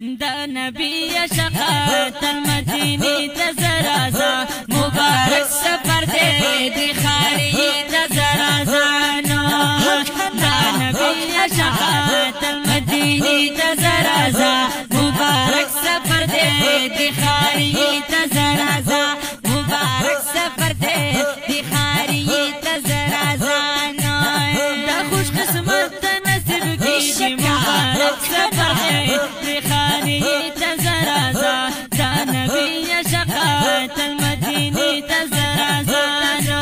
دا نبی شقات المدینی تزرازا مبارک سفر دے دی خاری تزرازانو دا نبی شقات المدینی تزرازا مبارک سفر دے دی خاری تزرازا مبارک سفر دے دی خاری تزرازانو دا خوش قسمت نصیب کی مبارک سفر دے دی خاری تزرازا دا نبی شقات المدینی تزرازانو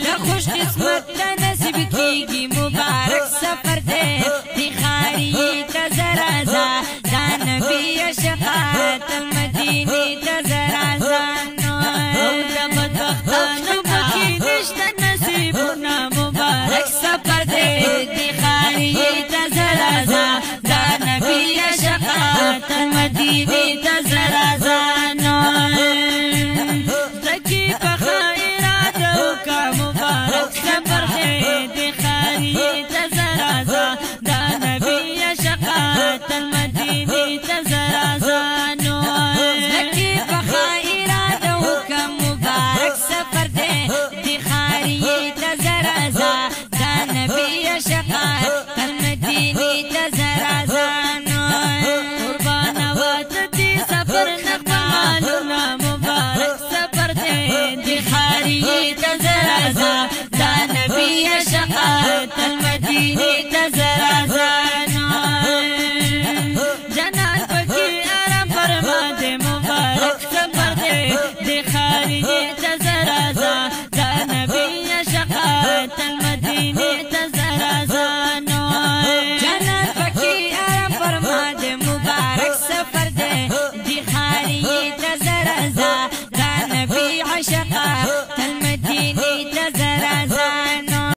دا خوش قسمت نصیب کی مبارک سفر دے دی خاری تزرازا دا نبی شقات المدینی تزرازانو دا بدبختانو پکی نشتا نصیبنا مبارک سفر دے دی خاری تزرازا دا نبی شقات المدینی تزرازانو زکی بخیراتو کا مبارک سفر دے دی خاری تزرازا دا نبی شقات المدینی تزرازانو زکی بخیراتو کا مبارک سفر دے دی خاری تزرازا دا نبی شقات المدینی تزرازانو قربان وات دی سفر نقبالنا مبارک سفر دے دی خاری تزرازا دا نبی شقات المدینی تزرازانو جنات پکی آرام فرما دے مبارک سفر دے دی خاری تزرازا دا نبی شقات المدینی تزرازانو جنات پکی آرام فرما دے مبارک سفر دے دی خاری تزرازا